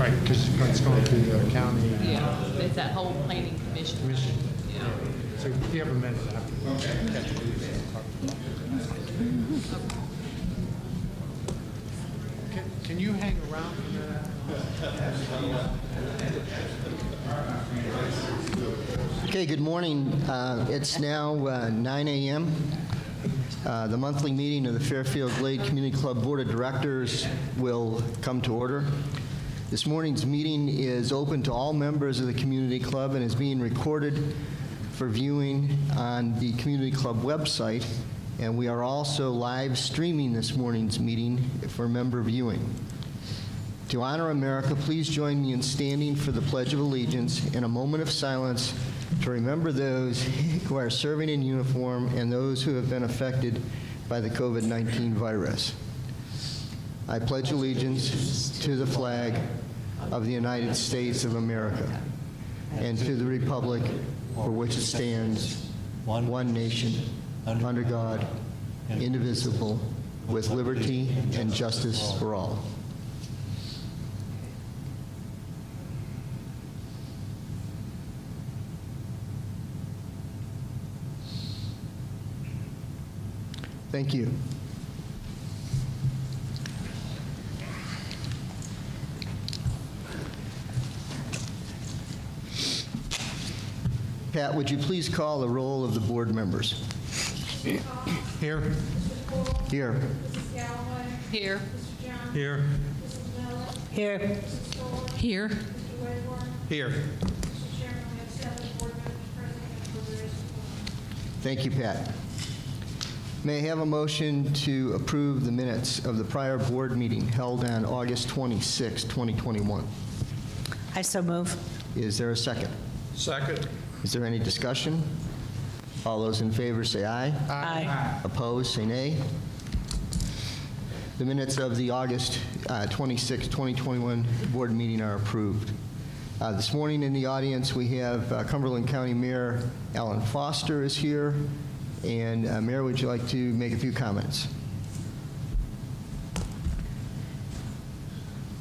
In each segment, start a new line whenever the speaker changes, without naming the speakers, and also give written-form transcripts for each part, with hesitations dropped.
Right, because it's going through the county.
Yeah, it's that whole planning commission. Yeah.
So if you have a minute, I have to Can you hang around for a minute?
Okay, good morning. It's now 9 a.m. The monthly meeting of the Fairfield Glade Community Club Board of Directors will come to order. This morning's meeting is open to all members of the community club and is being recorded for viewing on the community club website, and we are also live streaming this morning's meeting for member viewing. To honor America, please join me in standing for the Pledge of Allegiance in a moment of silence to remember those who are serving in uniform and those who have been affected by the COVID-19 virus. I pledge allegiance to the flag of the United States of America and to the republic for which it stands, one nation, under God, indivisible, with liberty and justice for all. Thank you. Pat, would you please call the roll of the board members?
Here.
Here.
Here.
Here.
Here. Here.
Here.
Thank you, Pat. May I have a motion to approve the minutes of the prior board meeting held on August 26, 2021?
I so move.
Is there a second?
Second.
Is there any discussion? All those in favor say aye.
Aye.
Opposed, say nay. The minutes of the August 26, 2021 board meeting are approved. This morning in the audience we have Cumberland County Mayor Alan Foster is here. And Mayor, would you like to make a few comments?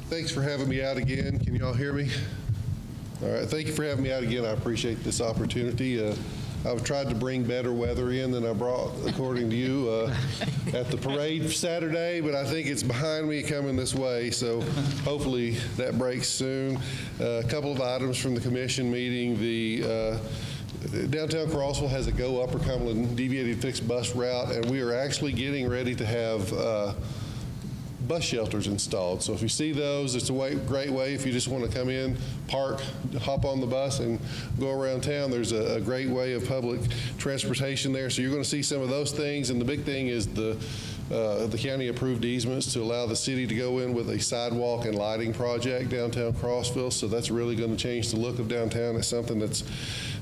Thanks for having me out again. Can you all hear me? All right, thank you for having me out again. I appreciate this opportunity. I've tried to bring better weather in than I brought, according to you, at the parade Saturday, but I think it's behind me coming this way, so hopefully that breaks soon. A couple of items from the commission meeting. The Downtown Crossville has a Go Upper Cumberland deviated fixed bus route, and we are actually getting ready to have bus shelters installed. So if you see those, it's a great way if you just want to come in, park, hop on the bus, and go around town. There's a great way of public transportation there. So you're going to see some of those things, and the big thing is the county approved easements to allow the city to go in with a sidewalk and lighting project downtown Crossville. So that's really going to change the look of downtown. It's something that's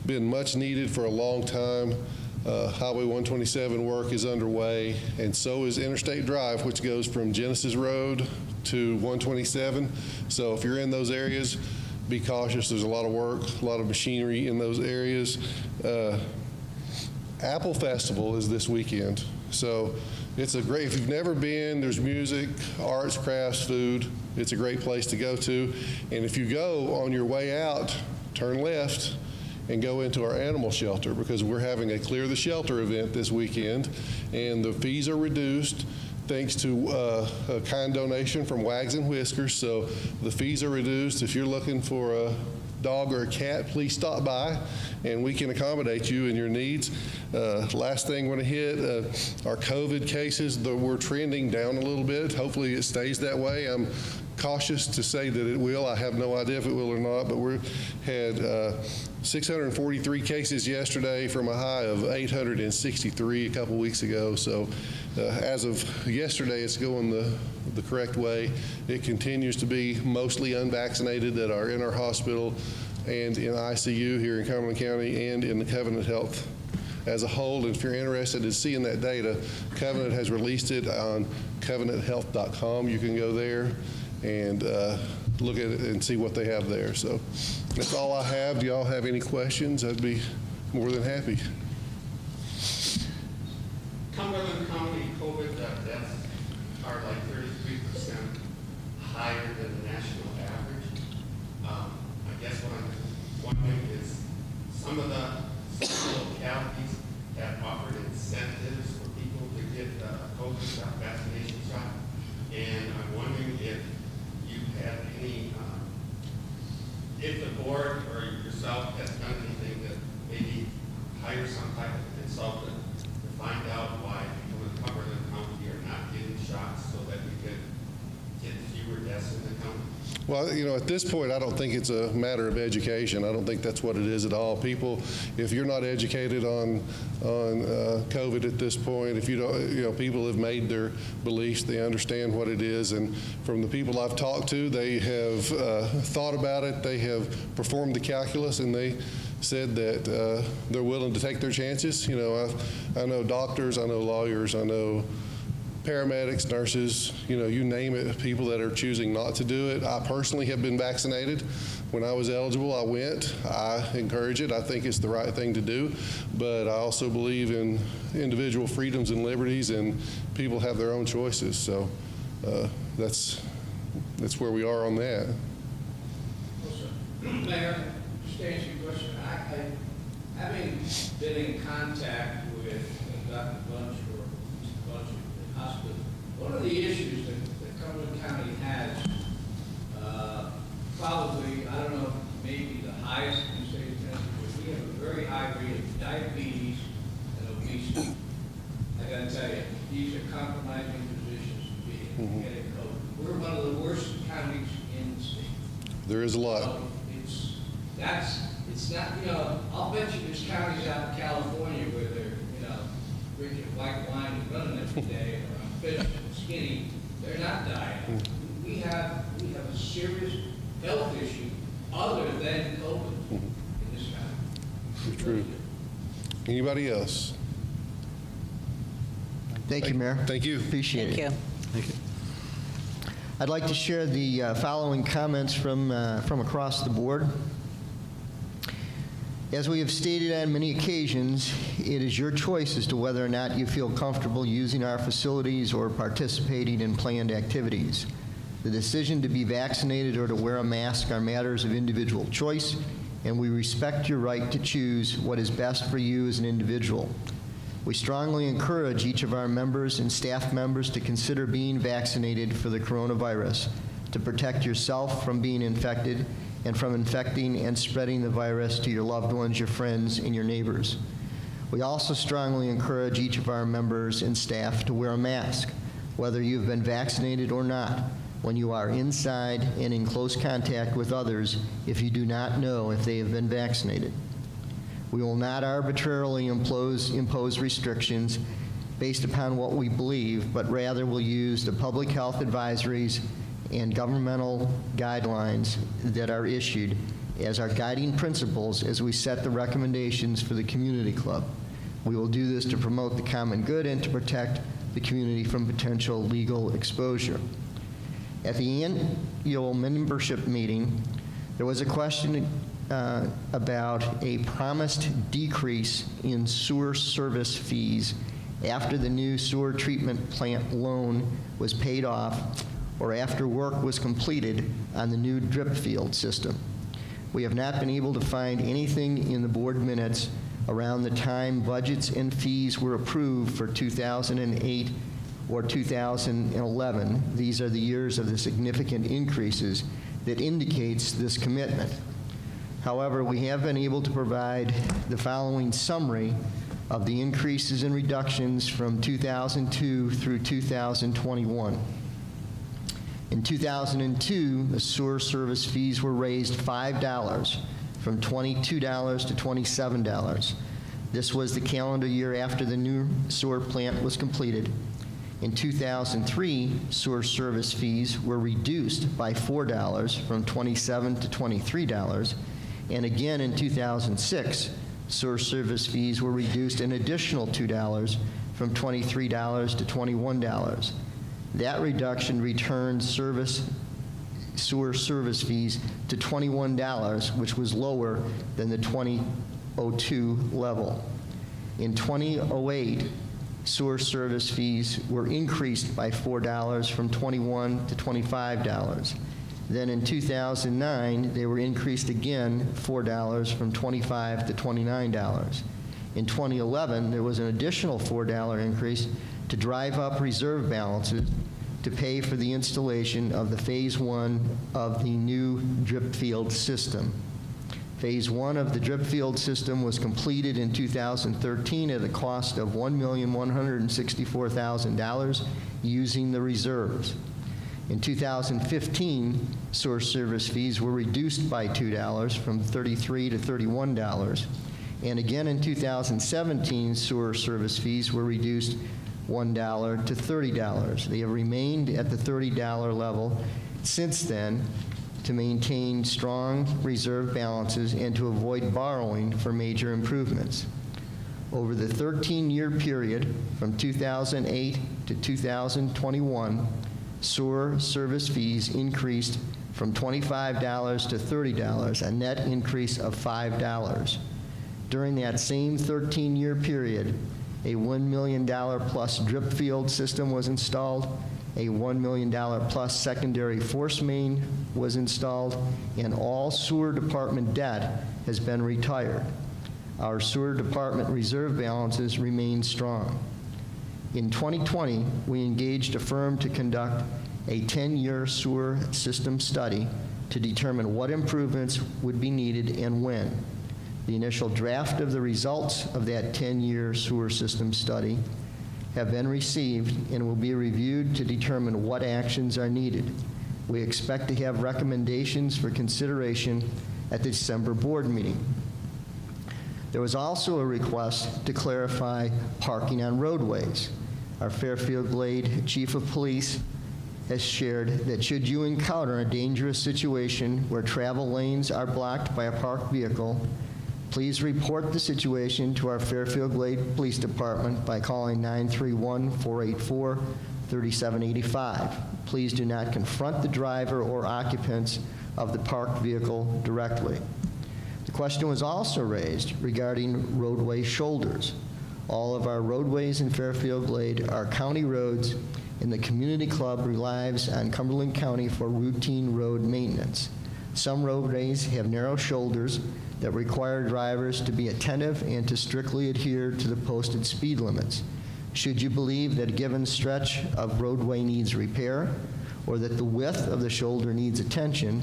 been much needed for a long time. Highway 127 work is underway, and so is Interstate Drive, which goes from Genesis Road to 127. So if you're in those areas, be cautious. There's a lot of work, a lot of machinery in those areas. Apple Festival is this weekend. So it's a great, if you've never been, there's music, arts, crafts, food. It's a great place to go to. And if you go on your way out, turn left and go into our animal shelter, because we're having a Clear the Shelter event this weekend, and the fees are reduced thanks to a kind donation from Wags and Whiskers. So the fees are reduced. If you're looking for a dog or a cat, please stop by and we can accommodate you and your needs. Last thing I want to hit, our COVID cases, we're trending down a little bit. Hopefully it stays that way. I'm cautious to say that it will. I have no idea if it will or not, but we had 643 cases yesterday from a high of 863 a couple weeks ago. So as of yesterday, it's going the correct way. It continues to be mostly unvaccinated that are in our hospital and in ICU here in Cumberland County and in the Covenant Health as a whole. And if you're interested in seeing that data, Covenant has released it on covenanthealth.com. You can go there and look at it and see what they have there. So that's all I have. Do y'all have any questions? I'd be more than happy.
Cumberland County COVID deaths are like 33% higher than the national average. vaccination shot. And I'm wondering if you have any, if the board or yourself has done anything to maybe hire some type of consultant to find out why people in Cumberland County are not getting shots so that we could get fewer deaths in the county.
Well, at this point, I don't think it's a matter of education. I don't think that's what it is at all. People, if you're not educated on COVID at this point, if you don't, people have made their beliefs, they understand what it is, and from the people I've talked to, they have thought about it, they have performed the calculus, and they said that they're willing to take their chances. I know doctors, I know lawyers, I know paramedics, nurses, you name it, people that are choosing not to do it. I personally have been vaccinated. When I was eligible, I went. I encourage it. I think it's the right thing to do. But I also believe in individual freedoms and liberties, and people have their own choices. So that's where we are on that.
Mayor, just to answer your question, having been in contact with Dr. Bunch or Mr. Bunch at the hospital, one of the issues that Cumberland County has, probably, I don't know, maybe the highest in the state of Tennessee, but we have a very high rate of diabetes and obesity. I got to tell you, these are compromising positions to be in, getting COVID. We're one of the worst counties in the state.
There is a lot.
So it's not, I'll bet you there's counties out in California where they're, drinking white wine and running every day, or on fish and skinny. They're not dying. We have a serious health issue other than COVID in this county.
True. Anybody else?
Thank you, Mayor.
Thank you.
Appreciate
Thank
it.
you.
Thank you.
I'd like to share the following comments from across the board. As we have stated on many occasions, it is your choice as to whether or not you feel comfortable using our facilities or participating in planned activities. The decision to be vaccinated or to wear a mask are matters of individual choice, and we respect your right to choose what is best for you as an individual. We strongly encourage each of our members and staff members to consider being vaccinated for the coronavirus, to protect yourself from being infected and from infecting and spreading the virus to your loved ones, your friends, and your neighbors. We also strongly encourage each of our members and staff to wear a mask, whether you've been vaccinated or not, when you are inside and in close contact with others if you do not know if they have been vaccinated. We will not arbitrarily impose restrictions based upon what we believe, but rather will use the public health advisories and governmental guidelines that are issued as our guiding principles as we set the recommendations for the community club. We will do this to promote the common good and to protect the community from potential legal exposure. At the annual membership meeting, there was a question about a promised decrease in sewer service fees after the new sewer treatment plant loan was paid off or after work was completed on the new drip field system. We have not been able to find anything in the board minutes around the time budgets and fees were approved for 2008 or 2011. These are the years of the significant increases that indicates this commitment. However, we have been able to provide the following summary of the increases and reductions from 2002 through 2021. In 2002, the sewer service fees were raised $5 from $22 to $27. This was the calendar year after the new sewer plant was completed. In 2003, sewer service fees were reduced by $4 from $27 to $23. And again in 2006, sewer service fees were reduced an additional $2 from $23 to $21. That reduction returned sewer service fees to $21, which was lower than the 2002 level. In 2008, sewer service fees were increased by $4 from $21 to $25. Then in 2009, they were increased again $4 from $25 to $29. In 2011, there was an additional $4 increase to drive up reserve balances to pay for the installation of the Phase 1 of the new drip field system. Phase 1 of the drip field system was completed in 2013 at a cost of $1,164,000 using the reserves. In 2015, sewer service fees were reduced by $2 from $33 to $31. And again in 2017, sewer service fees were reduced $1 to $30. They have remained at the $30 level since then to maintain strong reserve balances and to avoid borrowing for major improvements. Over the 13-year period from 2008 to 2021, sewer service fees increased from $25 to $30, a net increase of $5. During that same 13-year period, a $1 million plus drip field system was installed, a $1 million plus secondary force main was installed, and all sewer department debt has been retired. Our sewer department reserve balances remain strong. In 2020, we engaged a firm to conduct a 10-year sewer system study to determine what improvements would be needed and when. The initial draft of the results of that 10-year sewer system study have been received and will be reviewed to determine what actions are needed. We expect to have recommendations for consideration at the December board meeting. There was also a request to clarify parking on roadways. Our Fairfield Glade Chief of Police has shared that should you encounter a dangerous situation where travel lanes are blocked by a parked vehicle, please report the situation to our Fairfield Glade Police Department by calling 931-484-3785. Please do not confront the driver or occupants of the parked vehicle directly. The question was also raised regarding roadway shoulders. All of our roadways in Fairfield Glade are county roads, and the community club relies on Cumberland County for routine road maintenance. Some roadways have narrow shoulders that require drivers to be attentive and to strictly adhere to the posted speed limits. Should you believe that a given stretch of roadway needs repair or that the width of the shoulder needs attention,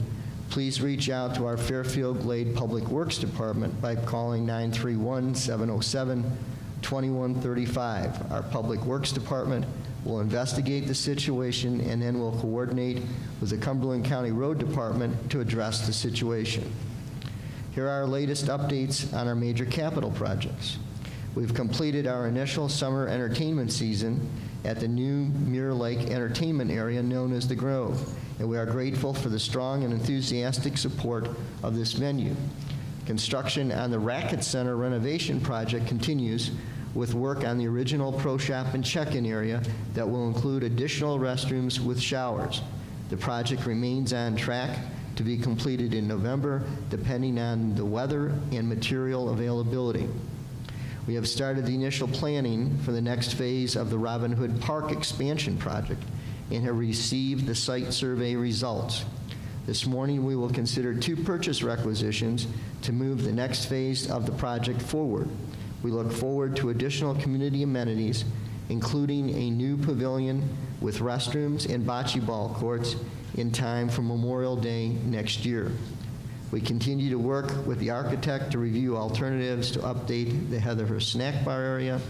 please reach out to our Fairfield Glade Public Works Department by calling 931-707-2135. Our Public Works Department will investigate the situation and then will coordinate with the Cumberland County Road Department to address the situation. Here are our latest updates on our major capital projects. We've completed our initial summer entertainment season at the new Mirror Lake Entertainment Area known as The Grove, and we are grateful for the strong and enthusiastic support of this venue. Construction on the Racket Center renovation project continues with work on the original Pro Shop and check-in area that will include additional restrooms with showers. The project remains on track to be completed in November, depending on the weather and material availability. We have started the initial planning for the next phase of the Robin Hood Park expansion project and have received the site survey results. This morning, we will consider 2 purchase requisitions to move the next phase of the project forward. We look forward to additional community amenities, including a new pavilion with restrooms and bocce ball courts in time for Memorial Day next year. We continue to work with the architect to review alternatives to update the Heatherhurst snack bar area.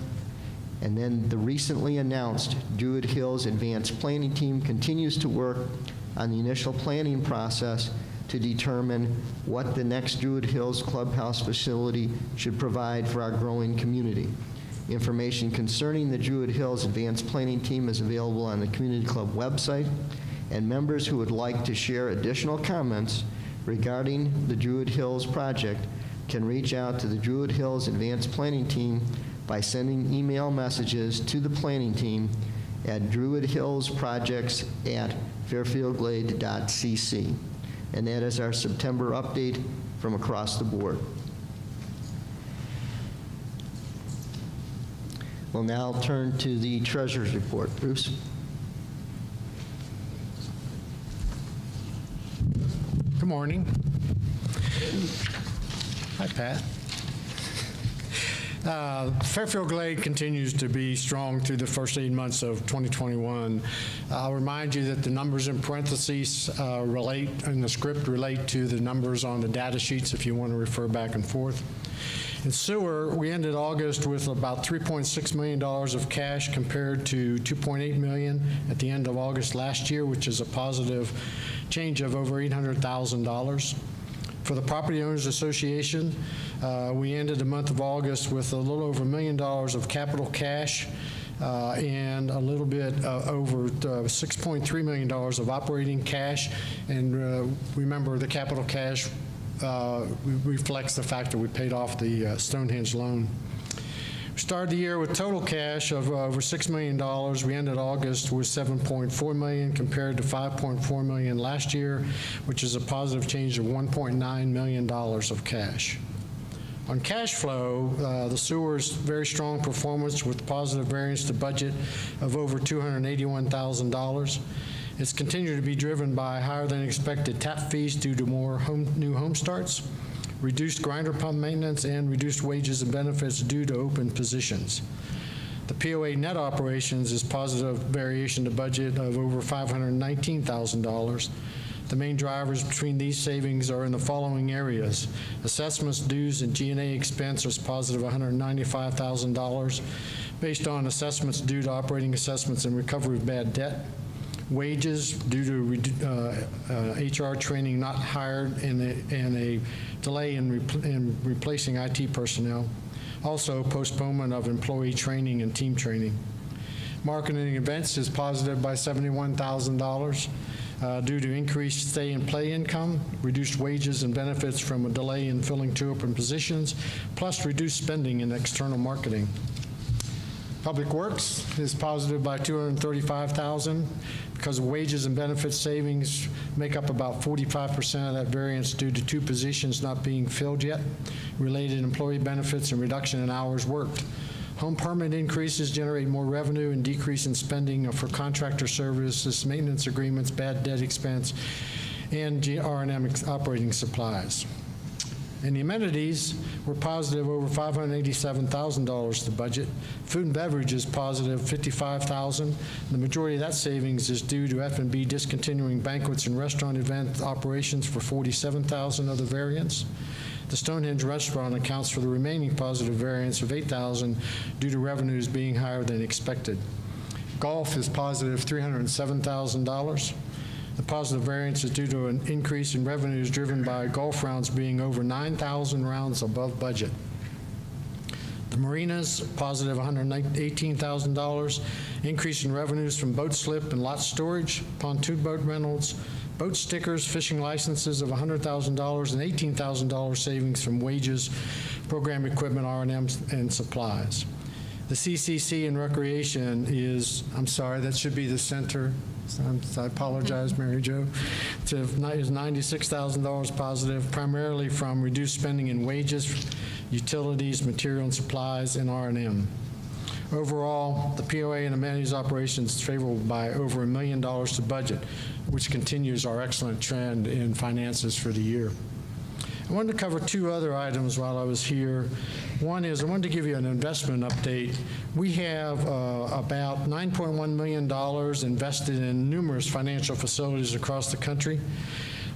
And then the recently announced Druid Hills Advanced Planning Team continues to work on the initial planning process to determine what the next Druid Hills Clubhouse facility should provide for our growing community. Information concerning the Druid Hills Advanced Planning Team is available on the Community Club website, and members who would like to share additional comments regarding the Druid Hills project can reach out to the Druid Hills Advanced Planning Team by sending email messages to the planning team at druidhillsprojects@fairfieldglade.cc. And that is our September update from across the board. We'll now turn to the treasurer's report. Bruce?
Good morning. Hi, Pat. Fairfield Glade continues to be strong through the first 8 months of 2021. I'll remind you that the numbers in parentheses in the script relate to the numbers on the data sheets if you want to refer back and forth. In sewer, we ended August with about $3.6 million of cash compared to $2.8 million at the end of August last year, which is a positive change of over $800,000. For the Property Owners Association, we ended the month of August with a little over $1 million of capital cash and a little bit over $6.3 million of operating cash. And remember, the capital cash reflects the fact that we paid off the Stonehenge loan. We started the year with total cash of over $6 million. We ended August with $7.4 million compared to $5.4 million last year, which is a positive change of $1.9 million of cash. On cash flow, the sewer's very strong performance with positive variance to budget of over $281,000. It's continued to be driven by higher than expected tap fees due to more new home starts, reduced grinder pump maintenance, and reduced wages and benefits due to open positions. The POA net operations is positive variation to budget of over $519,000. The main drivers between these savings are in the following areas. Assessments, dues, and G&A expense is positive $195,000 based on assessments due to operating assessments and recovery of bad debt. Wages due to HR training not hired and a delay in replacing IT personnel. Also, postponement of employee training and team training. Marketing events is positive by $71,000 due to increased stay and play income, reduced wages and benefits from a delay in filling 2 open positions, plus reduced spending in external marketing. Public Works is positive by $235,000 because wages and benefits savings make up about 45% of that variance due to 2 positions not being filled yet, related employee benefits and reduction in hours worked. Home permit increases generate more revenue and decrease in spending for contractor services, maintenance agreements, bad debt expense, and R&M operating supplies. And the amenities were positive over $587,000 to budget. Food and beverage is positive $55,000. The majority of that savings is due to F&B discontinuing banquets and restaurant event operations for $47,000 of the variance. The Stonehenge restaurant accounts for the remaining positive variance of $8,000 due to revenues being higher than expected. Golf is positive $307,000. The positive variance is due to an increase in revenues driven by golf rounds being over 9,000 rounds above budget. The marinas, positive $118,000. Increase in revenues from boat slip and lot storage, pontoon boat rentals, boat stickers, fishing licenses of $100,000, and $18,000 savings from wages, program equipment, R&M, and supplies. The CCC and recreation is, I'm sorry, that should be the center. I apologize, Mary Jo. Is $96,000 positive, primarily from reduced spending in wages, utilities, material and supplies, and R&M. Overall, the POA and amenities operations is favorable by over $1 million to budget, which continues our excellent trend in finances for the year. I wanted to cover 2 other items while I was here. One is I wanted to give you an investment update. We have about $9.1 million invested in numerous financial facilities across the country.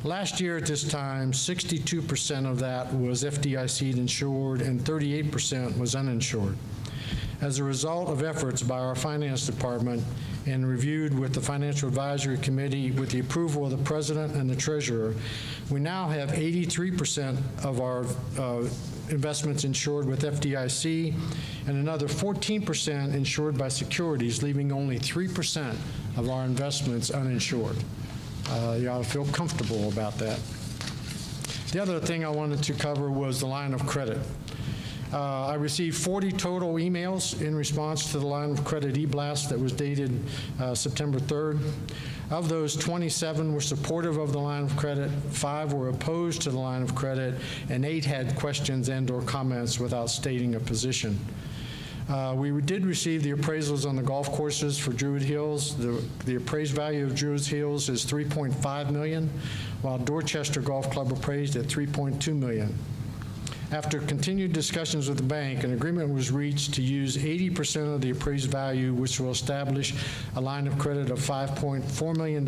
Last year at this time, 62% of that was FDIC insured and 38% was uninsured. As a result of efforts by our finance department and reviewed with the Financial Advisory Committee with the approval of the President and the Treasurer, we now have 83% of our investments insured with FDIC and another 14% insured by securities, leaving only 3% of our investments uninsured. You ought to feel comfortable about that. The other thing I wanted to cover was the line of credit. I received 40 total emails in response to the line of credit e-blast that was dated September 3rd. Of those, 27 were supportive of the line of credit, 5 were opposed to the line of credit, and 8 had questions and/or comments without stating a position. We did receive the appraisals on the golf courses for Druid Hills. The appraised value of Druid Hills is $3.5 million, while Dorchester Golf Club appraised at $3.2 million. After continued discussions with the bank, an agreement was reached to use 80% of the appraised value, which will establish a line of credit of $5.4 million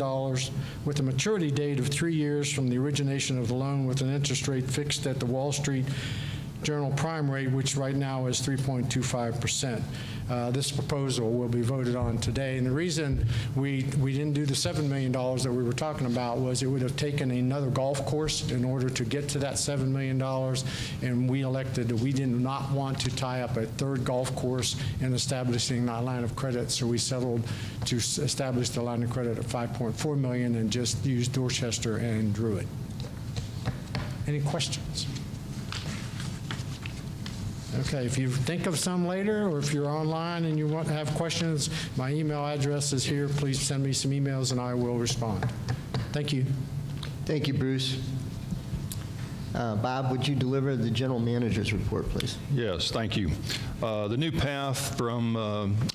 with a maturity date of 3 years from the origination of the loan, with an interest rate fixed at the Wall Street Journal prime rate, which right now is 3.25%. This proposal will be voted on today. And the reason we didn't do the $7 million that we were talking about was it would have taken another golf course in order to get to that $7 million. And we elected that we did not want to tie up a third golf course in establishing that line of credit. So we settled to establish the line of credit at $5.4 million and just use Dorchester and Druid. Any questions? Okay, if you think of some later, or if you're online and you want to have questions, my email address is here. Please send me some emails and I will respond. Thank you.
Thank you, Bruce. Bob, would you deliver the general manager's report, please?
Yes, thank you. The new path from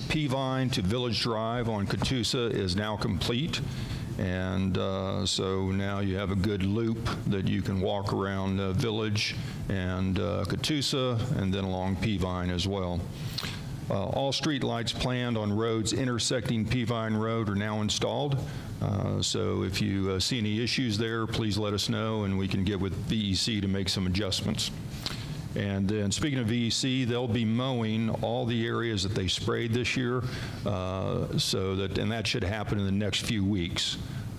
Peavine to Village Drive on Catoosa is now complete. And so now you have a good loop that you can walk around Village and Catoosa and then along Peavine as well. All street lights planned on roads intersecting Peavine Road are now installed. So if you see any issues there, please let us know and we can get with VEC to make some adjustments. And then speaking of VEC, they'll be mowing all the areas that they sprayed this year, and that should happen in the next few weeks.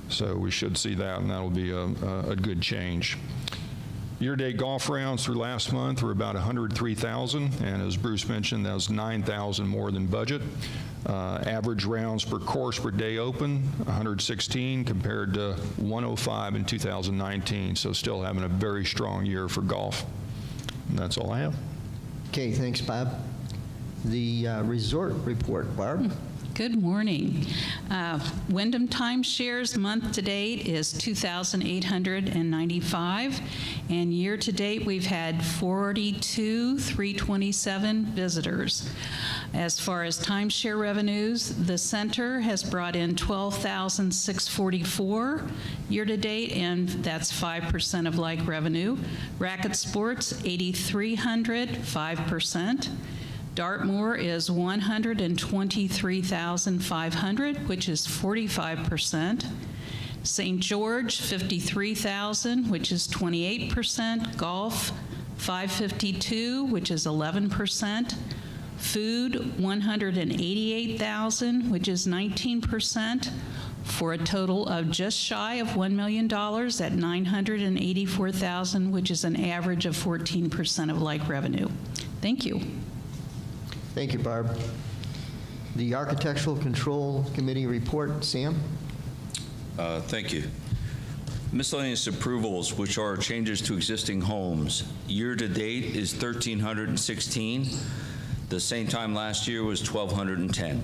So we should see that, and that'll be a good change. Year-to-date golf rounds through last month were about 103,000, and as Bruce mentioned, that was 9,000 more than budget. Average rounds per course per day open, 116 compared to 105 in 2019, so still having a very strong year for golf. And that's all I have.
Okay, thanks, Bob. The resort report, Barb.
Good morning. Wyndham Timeshares month to date is 2,895, and year to date we've had 42,327 visitors. As far as timeshare revenues, the center has brought in 12,644 year to date, and that's 5% of like revenue. Racket Sports, 8,300, 5%. Dartmoor is 123,500, which is 45%. St. George, 53,000, which is 28%. Golf, 552, which is 11%. Food, 188,000, which is 19%, for a total of just shy of $1 million at 984,000, which is an average of 14% of like revenue. Thank you.
Thank you, Barb. The Architectural Control Committee report, Sam?
Thank you. Miscellaneous approvals, which are changes to existing homes. Year to date is 1,316. The same time last year was 1,210.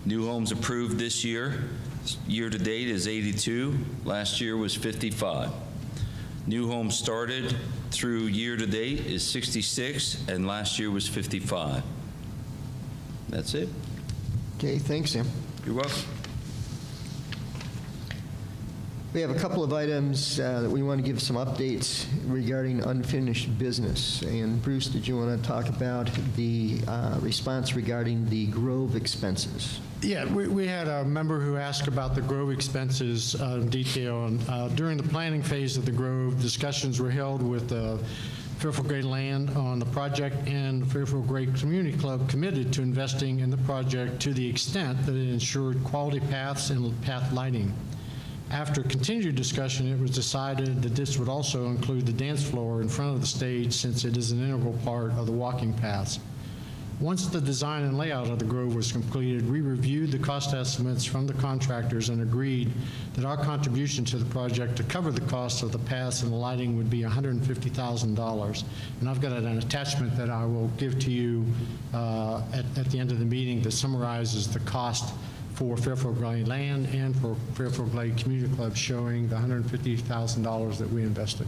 New homes approved this year. Year to date is 82. Last year was 55. New homes started through year to date is 66, and last year was 55. That's it.
Okay, thanks, Sam.
You're welcome.
We have a couple of items that we want to give some updates regarding unfinished business. And Bruce, did you want to talk about the response regarding the Grove expenses?
Yeah, we had a member who asked about the Grove expenses in detail. And during the planning phase of the Grove, discussions were held with Fairfield Glade Land on the project, and the Fairfield Glade Community Club committed to investing in the project to the extent that it ensured quality paths and path lighting. After continued discussion, it was decided that this would also include the dance floor in front of the stage, since it is an integral part of the walking paths. Once the design and layout of the Grove was completed, we reviewed the cost estimates from the contractors and agreed that our contribution to the project to cover the cost of the paths and the lighting would be $150,000. And I've got an attachment that I will give to you at the end of the meeting that summarizes the cost for Fairfield Glade Land and for Fairfield Glade Community Club, showing the $150,000 that we invested.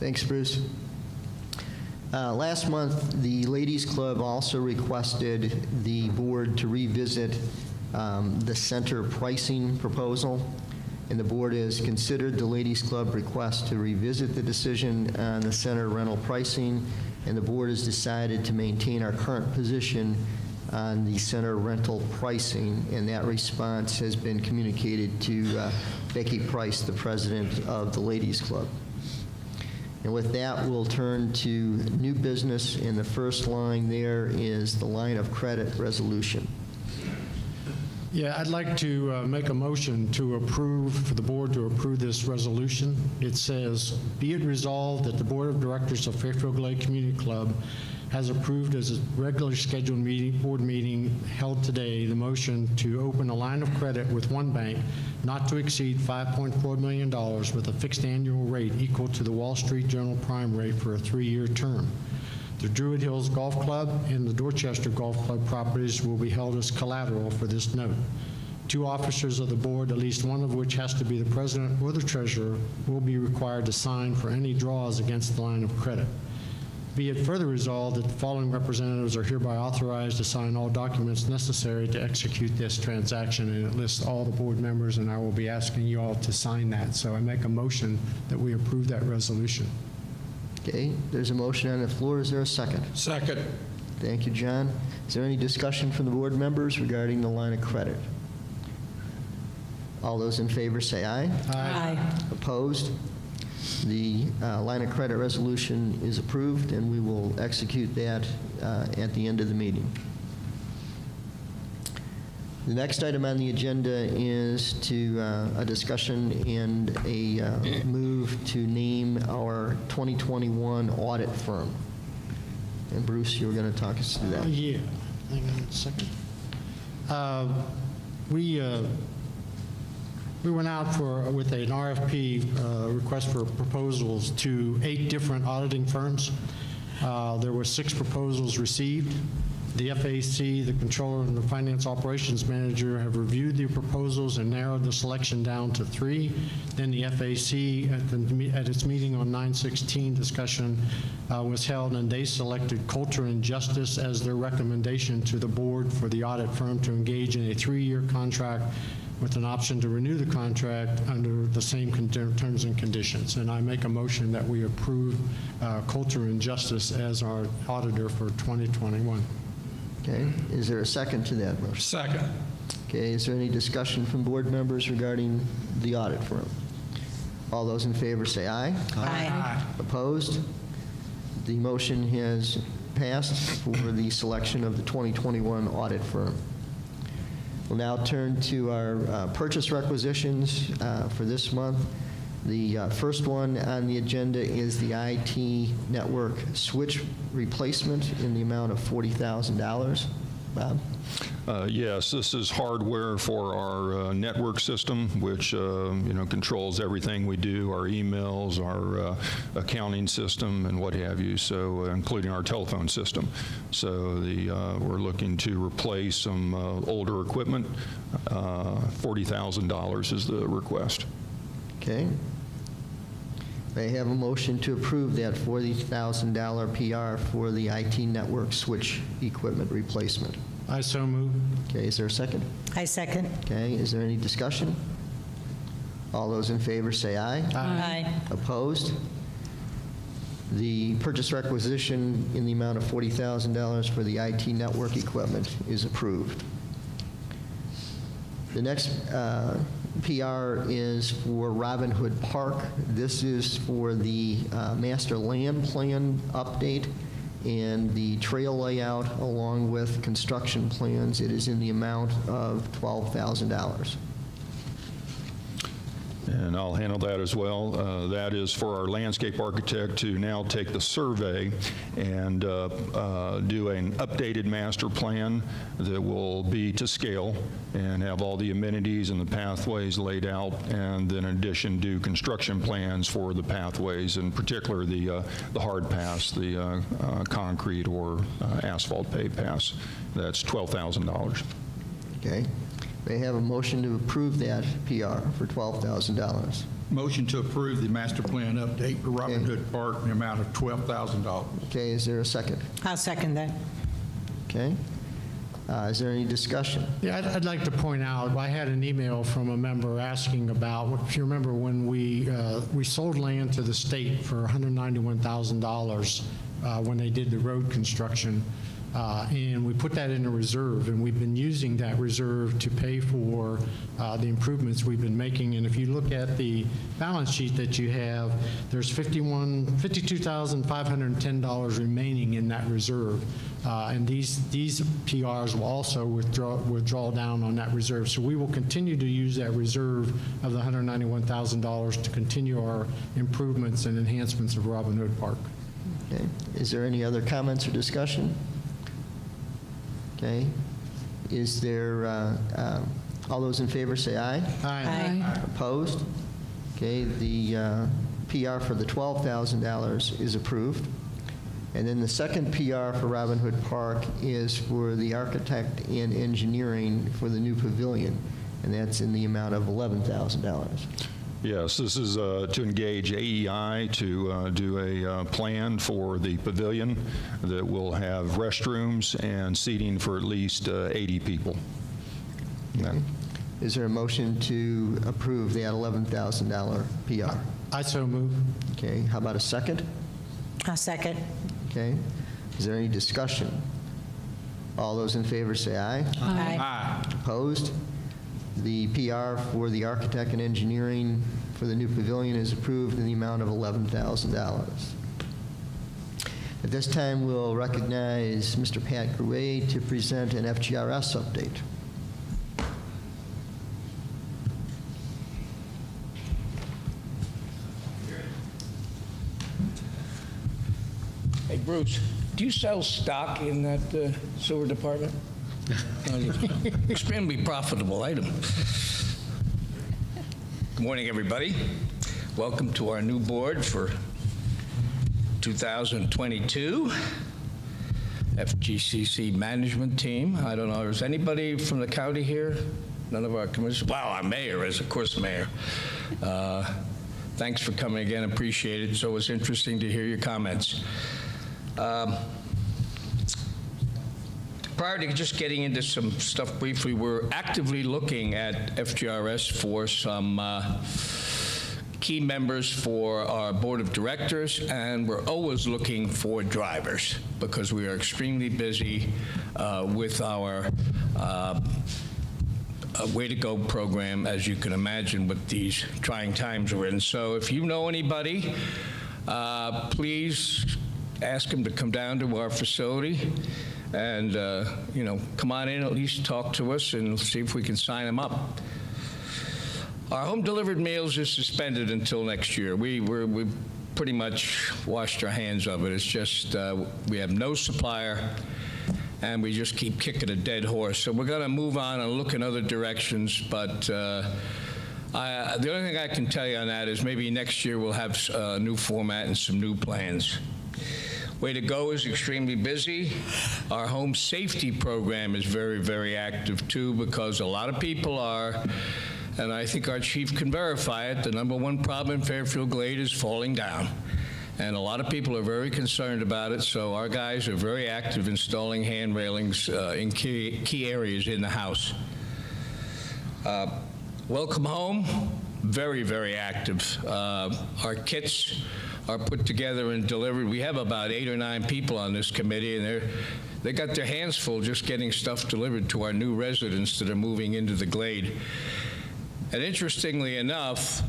Thanks, Bruce. Last month, the Ladies Club also requested the board to revisit the center pricing proposal. and the board has considered the Ladies Club request to revisit the decision on the center rental pricing, and the board has decided to maintain our current position on the center rental pricing, and that response has been communicated to Becky Price, the president of the Ladies Club. And with that, we'll turn to new business, and the first line there is the line of credit resolution.
Yeah, I'd like to make a motion to approve, for the board to approve this resolution. It says, be it resolved that the Board of Directors of Fairfield Glade Community Club has approved as a regularly scheduled board meeting held today the motion to open a line of credit with one bank not to exceed $5.4 million with a fixed annual rate equal to the Wall Street Journal prime rate for a 3-year term. The Druid Hills Golf Club and the Dorchester Golf Club properties will be held as collateral for this note. 2 officers of the board, at least one of which has to be the president or the treasurer, will be required to sign for any draws against the line of credit. Be it further resolved that the following representatives are hereby authorized to sign all documents necessary to execute this transaction, and it lists all the board members, and I will be asking you all to sign that. So I make a motion that we approve that resolution.
Okay, there's a motion on the floor. Is there a second?
Second.
Thank you, John. Is there any discussion from the board members regarding the line of credit? All those in favor say aye.
Aye.
Opposed? The line of credit resolution is approved, and we will execute that at the end of the meeting. The next item on the agenda is a discussion and a move to name our 2021 audit firm. And Bruce, you were going to talk us through that.
Yeah, hang on a second. We went out with an RFP request for proposals to 8 different auditing firms. There were 6 proposals received. The FAC, the controller, and the finance operations manager have reviewed the proposals and narrowed the selection down to 3. Then the FAC, at its meeting on 9/16, discussion was held, and they selected Culture and Justice as their recommendation to the board for the audit firm to engage in a 3-year contract with an option to renew the contract under the same terms and conditions. And I make a motion that we approve Culture and Justice as our auditor for 2021.
Okay, is there a second to that motion?
Second.
Okay, is there any discussion from board members regarding the audit firm? All those in favor say aye.
Aye.
Opposed? The motion has passed for the selection of the 2021 audit firm. We'll now turn to our purchase requisitions for this month. The first one on the agenda is the IT network switch replacement in the amount of $40,000. Bob?
Yes, this is hardware for our network system, which controls everything we do, our emails, our accounting system, and what have you. So, including our telephone system. So, we're looking to replace some older equipment. $40,000 is the request.
Okay. May I have a motion to approve that $40,000 PR for the IT network switch equipment replacement?
I so move.
Okay, is there a second?
I second.
Okay, is there any discussion? All those in favor say aye.
Aye.
Opposed? The purchase requisition in the amount of $40,000 for the IT network equipment is approved. The next PR is for Robin Hood Park. This is for the master land plan update and the trail layout along with construction plans. It is in the amount of $12,000.
And I'll handle that as well. That is for our landscape architect to now take the survey and do an updated master plan that will be to scale and have all the amenities and the pathways laid out, and then in addition do construction plans for the pathways, in particular the hard paths, the concrete or asphalt paved paths. That's $12,000.
Okay. May I have a motion to approve that PR for $12,000?
Motion to approve the master plan update for Robin
Okay.
Hood Park in the amount of $12,000.
Okay, is there a second?
I'll second that.
Okay. Is there any discussion?
Yeah, I'd like to point out, I had an email from a member asking about, if you remember when we sold land to the state for $191,000 when they did the road construction, and we put that in a reserve, and we've been using that reserve to pay for the improvements we've been making. And if you look at the balance sheet that you have, there's $52,510 remaining in that reserve. And these PRs will also withdraw down on that reserve. So we will continue to use that reserve of the $191,000 to continue our improvements and enhancements of Robin Hood Park.
Okay. Is there any other comments or discussion? Okay. Is there, all those in favor say aye.
Aye.
Opposed? Okay, the PR for the $12,000 is approved. And then the second PR for Robin Hood Park is for the architect and engineering for the new pavilion, and that's in the amount of $11,000.
Yes, this is to engage AEI to do a plan for the pavilion that will have restrooms and seating for at least 80 people.
Okay. Is there a motion to approve that $11,000 PR?
I so move.
Okay, how about a second?
I'll second.
Okay. Is there any discussion? All those in favor say aye.
Aye.
Opposed? The PR for the architect and engineering for the new pavilion is approved in the amount of $11,000. At this time, we'll recognize Mr. Pat Grouet to present an FGRS update.
Hey, Bruce, do you sell stock in that sewer department? Extremely profitable item. Good morning, everybody. Welcome to our new board for 2022. FGCC management team. I don't know, is anybody from the county here? None of our commissioners? Wow, our mayor is, of course, mayor. Thanks for coming again, appreciate it. So it's interesting to hear your comments. Prior to just getting into some stuff briefly, we're actively looking at FGRS for some key members for our board of directors, and we're always looking for drivers because we are extremely busy with our Way to Go program, as you can imagine, with these trying times we're in. So if you know anybody, please ask them to come down to our facility and, come on in, at least talk to us and see if we can sign them up. Our home delivered meals is suspended until next year. We pretty much washed our hands of it. It's just we have no supplier, and we just keep kicking a dead horse. So we're going to move on and look in other directions, but the only thing I can tell you on that is maybe next year we'll have a new format and some new plans. Way to Go is extremely busy. Our home safety program is very, very active too, because a lot of people are, and I think our chief can verify it, the #1 problem in Fairfield Glade is falling down. And a lot of people are very concerned about it, so our guys are very active installing hand railings in key areas in the house. Welcome Home, very, very active. Our kits are put together and delivered. We have about 8 or 9 people on this committee, and they got their hands full just getting stuff delivered to our new residents that are moving into the Glade. And interestingly enough,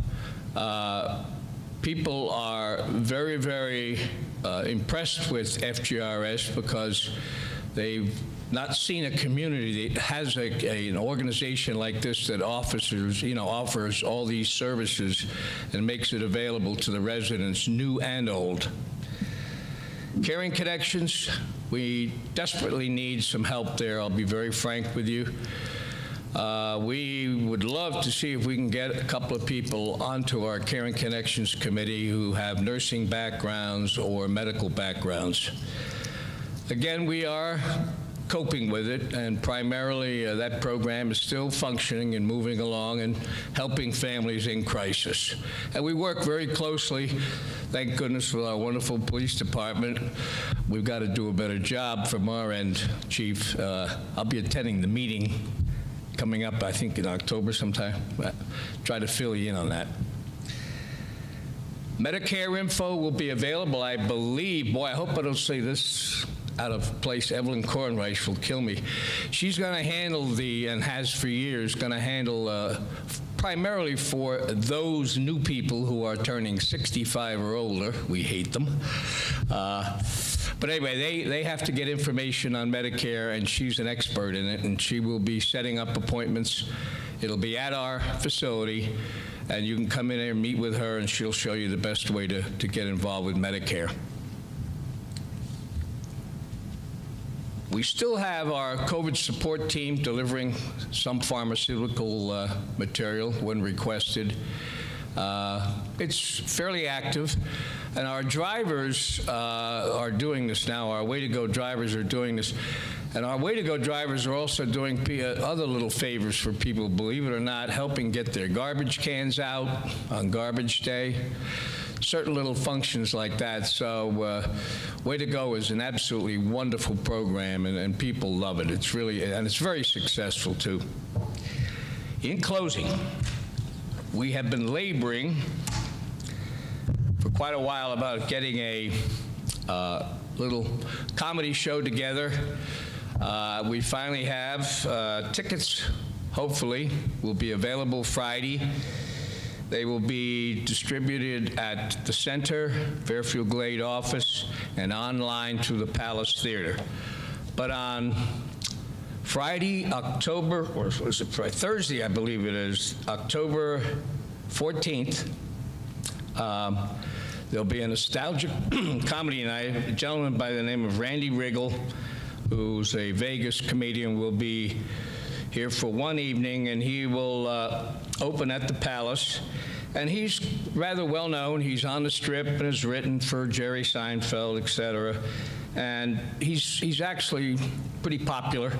people are very, very impressed with FGRS because they've not seen a community that has an organization like this that offers all these services and makes it available to the residents, new and old. Caring Connections, we desperately need some help there. I'll be very frank with you. We would love to see if we can get a couple of people onto our Caring Connections committee who have nursing backgrounds or medical backgrounds. Again, we are coping with it, and primarily that program is still functioning and moving along and helping families in crisis. And we work very closely, thank goodness, with our wonderful police department. We've got to do a better job from our end, Chief. I'll be attending the meeting coming up, I think, in October sometime. Try to fill you in on that. Medicare info will be available, I believe. Boy, I hope I don't say this out of place. Evelyn Kornreich will kill me. She's going to handle and has for years, going to handle primarily for those new people who are turning 65 or older. We hate them. But anyway, they have to get information on Medicare, and she's an expert in it, and she will be setting up appointments. It'll be at our facility, and you can come in there and meet with her, and she'll show you the best way to get involved with Medicare. We still have our COVID support team delivering some pharmaceutical material when requested. It's fairly active, and our drivers are doing this now. Our Way to Go drivers are doing this. And our Way to Go drivers are also doing other little favors for people, believe it or not, helping get their garbage cans out on garbage day, certain little functions like that. So Way to Go is an absolutely wonderful program, and people love it. It's really, and it's very successful too. In closing, we have been laboring for quite a while about getting a little comedy show together. We finally have tickets, hopefully, will be available Friday. They will be distributed at the Center, Fairfield Glade office, and online through the Palace Theater. But on Friday, Thursday, I believe it is, October 14th, there'll be a nostalgic comedy night. A gentleman by the name of Randy Riggle, who's a Vegas comedian, will be here for one evening, and he will open at the Palace. And he's rather well known. He's on the Strip and has written for Jerry Seinfeld, etc. And he's actually pretty popular.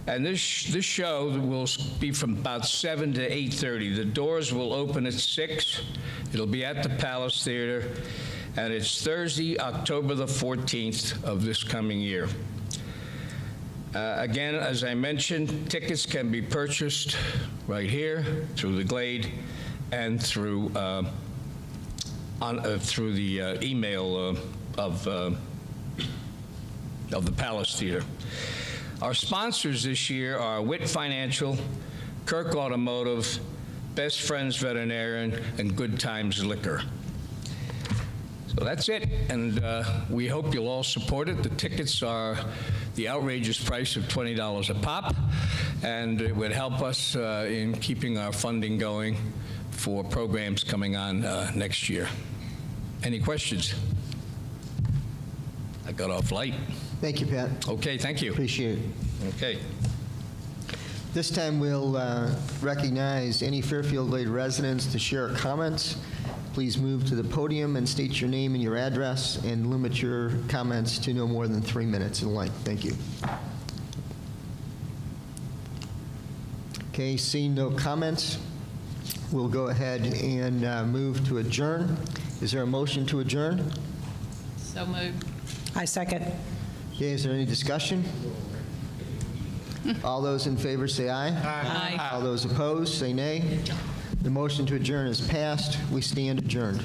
And this show will be from about 7 to 8:30. The doors will open at 6. It'll be at the Palace Theater, and it's Thursday, October the 14th of this coming year. Again, as I mentioned, tickets can be purchased right here through the Glade and through the email of the Palace Theater. Our sponsors this year are Witt Financial, Kirk Automotive, Best Friends Veterinarian, and Good Times Liquor. So that's it, and we hope you'll all support it. The tickets are the outrageous price of $20 a pop, and it would help us in keeping our funding going for programs coming on next year. Any questions? I got off light.
Thank you, Pat.
Okay, thank you.
Appreciate it.
Okay.
This time we'll recognize any Fairfield Glade residents to share comments. Please move to the podium and state your name and your address, and limit your comments to no more than 3 minutes in length. Thank you. Okay, seeing no comments, we'll go ahead and move to adjourn. Is there a motion to adjourn?
So moved.
I second.
Okay, is there any discussion? All those in favor say aye.
Aye.
All those opposed say nay. The motion to adjourn is passed. We stand adjourned.